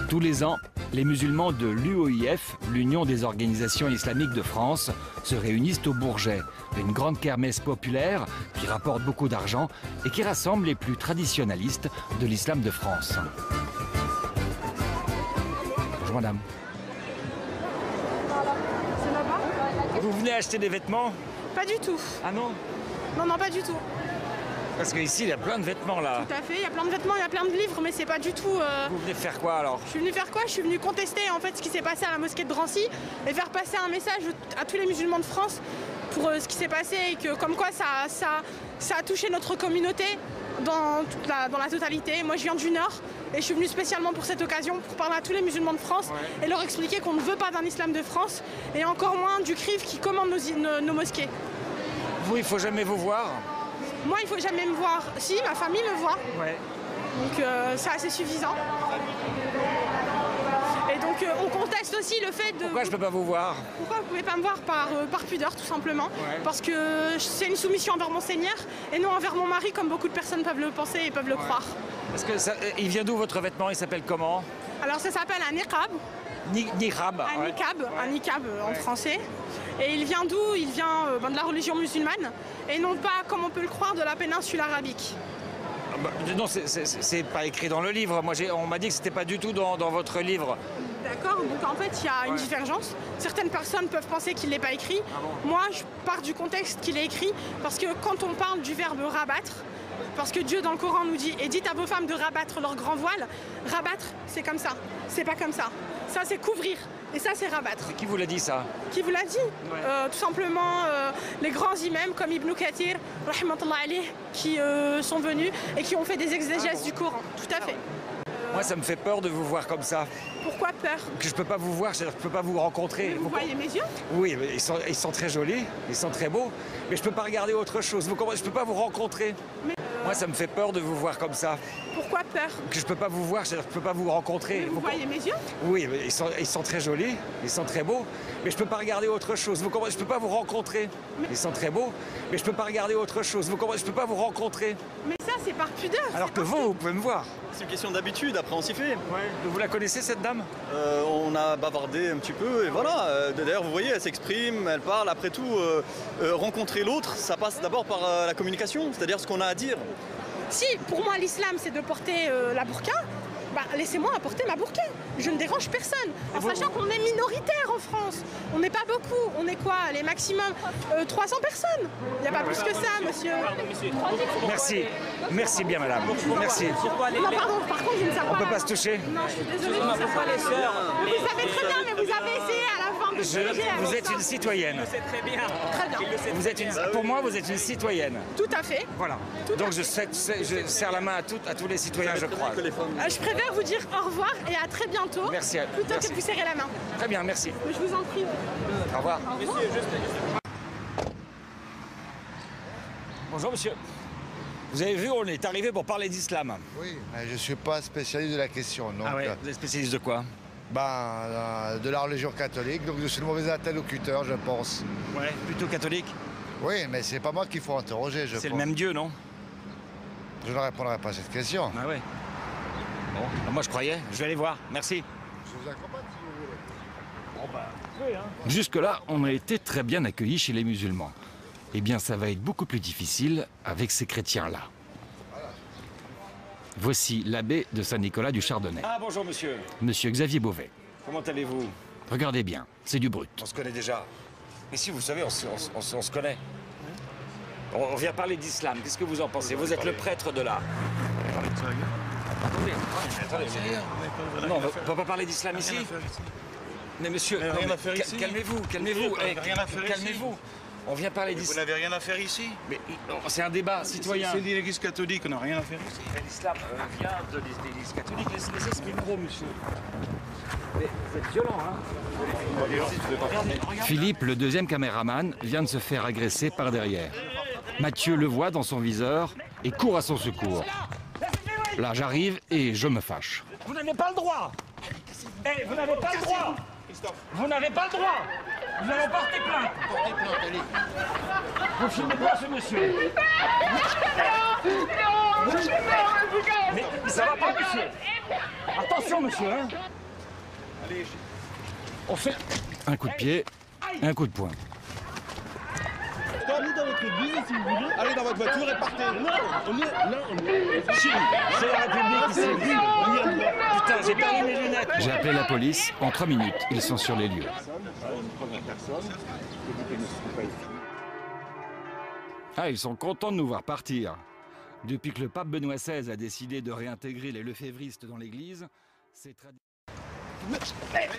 Tous les ans, les musulmans de l'UOIF, l'Union des organisations islamiques de France, se réunissent au Bourget. Une grande kermesse populaire qui rapporte beaucoup d'argent et qui rassemble les plus traditionnalistes de l'islam de France. Bonjour madame. C'est là-bas? Vous venez acheter des vêtements? Pas du tout. Ah non? Non, non, pas du tout. Parce qu'ici, il y a plein de vêtements là. Tout à fait, il y a plein de vêtements, il y a plein de livres, mais c'est pas du tout... Vous venez faire quoi alors? Je suis venue faire quoi? Je suis venue contester en fait ce qui s'est passé à la mosquée de Drancy et faire passer un message à tous les musulmans de France pour ce qui s'est passé et que comme quoi ça a touché notre communauté dans la totalité. Moi je viens du Nord et je suis venue spécialement pour cette occasion pour parler à tous les musulmans de France et leur expliquer qu'on ne veut pas d'un islam de France et encore moins du CRIF qui commande nos mosquées. Vous, il faut jamais vous voir? Moi, il faut jamais me voir. Si, ma famille me voit. Ouais. Donc c'est assez suffisant. Et donc on conteste aussi le fait de... Pourquoi je peux pas vous voir? Pourquoi vous pouvez pas me voir par pudeur, tout simplement? Parce que c'est une soumission envers mon Seigneur et non envers mon mari, comme beaucoup de personnes peuvent le penser et peuvent le croire. Parce que il vient d'où votre vêtement? Il s'appelle comment? Alors ça s'appelle un niqab. Niqab. Un niqab en français. Et il vient d'où? Il vient de la religion musulmane et non pas, comme on peut le croire, de la péninsule arabique. Non, c'est pas écrit dans le livre. Moi, on m'a dit que c'était pas du tout dans votre livre. D'accord, donc en fait il y a une divergence. Certaines personnes peuvent penser qu'il n'est pas écrit. Moi je pars du contexte qu'il est écrit parce que quand on parle du verbe rabattre, parce que Dieu dans le Coran nous dit « Et dites à vos femmes de rabattre leur grand voile », rabattre c'est comme ça, c'est pas comme ça. Ça c'est couvrir et ça c'est rabattre. Mais qui vous l'a dit ça? Qui vous l'a dit? Tout simplement les grands imams comme Ibn Kathir, rahmatullah alayh, qui sont venus et qui ont fait des exégèses du Coran. Tout à fait. Moi, ça me fait peur de vous voir comme ça. Pourquoi peur? Que je peux pas vous voir, c'est-à-dire que je peux pas vous rencontrer. Vous voyez mes yeux? Oui, mais ils sont très jolis, ils sont très beaux, mais je peux pas regarder autre chose. Vous comprenez? Je peux pas vous rencontrer. Mais moi, ça me fait peur de vous voir comme ça. Pourquoi peur? Que je peux pas vous voir, c'est-à-dire que je peux pas vous rencontrer. Vous voyez mes yeux? Oui, mais ils sont très jolis, ils sont très beaux, mais je peux pas regarder autre chose. Vous comprenez? Je peux pas vous rencontrer. Ils sont très beaux, mais je peux pas regarder autre chose. Vous comprenez? Je peux pas vous rencontrer. Mais ça, c'est par pudeur. Alors que vous pouvez me voir. C'est une question d'habitude, après on s'y fait. Vous la connaissez cette dame? On a bavardé un petit peu et voilà. D'ailleurs vous voyez, elle s'exprime, elle parle. Après tout, rencontrer l'autre, ça passe d'abord par la communication, c'est-à-dire ce qu'on a à dire. Si, pour moi l'islam c'est de porter la burqa, bah, laissez-moi apporter ma burqa. Je ne dérange personne. En sachant qu'on est minoritaire en France. On n'est pas beaucoup. On est quoi? Les maximum 300 personnes. Il n'y a pas plus que ça, monsieur. Merci. Merci bien, madame. Merci. Non, pardon, par contre, je ne sais pas. On ne peut pas se toucher? Non, je suis désolée. Vous savez très bien, mais vous avez essayé à la fin de juger. Vous êtes une citoyenne. Très bien. Pour moi, vous êtes une citoyenne. Tout à fait. Voilà. Donc je serre la main à tous les citoyens, je crois. Je préfère vous dire au revoir et à très bientôt. Merci. Plutôt que de vous serrer la main. Très bien, merci. Je vous en prie. Au revoir. Bonjour monsieur. Vous avez vu, on est arrivé pour parler d'islam. Oui, mais je ne suis pas spécialiste de la question. Donc, Ah ouais, vous êtes spécialiste de quoi? De la religion catholique, donc je suis le mauvais interlocuteur, je pense. Ouais, plutôt catholique. Oui, mais c'est pas moi qu'il faut interroger, je pense. C'est le même Dieu, non? Je ne répondrai pas à cette question. Ah ouais. Bon, moi je croyais, je vais aller voir, merci. Je vous accompagne si vous voulez. Bon bah, oui, hein. Jusque-là, on a été très bien accueillis chez les musulmans. Eh bien, ça va être beaucoup plus difficile avec ces chrétiens-là. Voici l'abbé de Saint-Nicolas du Chardonnay. Ah, bonjour monsieur. Monsieur Xavier Beauvais. Comment allez-vous? Regardez bien, c'est du brut. On se connaît déjà. Mais si, vous savez, on se connaît. On vient parler d'islam, qu'est-ce que vous en pensez? Vous êtes le prêtre de là. Attendez. Non, on ne peut pas parler d'islam ici. Mais monsieur, calmez-vous, calmez-vous. Calmez-vous. On vient parler d'islam. Vous n'avez rien à faire ici? Mais c'est un débat citoyen. C'est l'Église catholique, on n'a rien à faire ici. L'islam vient de l'Église catholique. Laissez ce micro, monsieur. Mais vous êtes violent, hein? Philippe, le deuxième caméraman, vient de se faire agresser par derrière. Mathieu le voit dans son viseur et court à son secours. Là, j'arrive et je me fâche. Vous n'avez pas le droit! Eh, vous n'avez pas le droit! Vous n'avez pas le droit! Vous allez porter plainte! Portez plainte, allez! Vous filmez pas ce monsieur! Mais ça va pas, monsieur! Attention, monsieur, hein! On fait un coup de pied, un coup de poing. Allez dans votre église si vous voulez. Allez dans votre voiture et partez. Non, c'est la République qui s'est vue. Putain, j'ai perdu mes lunettes. J'ai appelé la police. En 3 minutes, ils sont sur les lieux. Ah, ils sont contents de nous voir partir. Depuis que le pape Benoît XVI a décidé de réintégrer les lefévristes dans l'église, c'est traditionnel.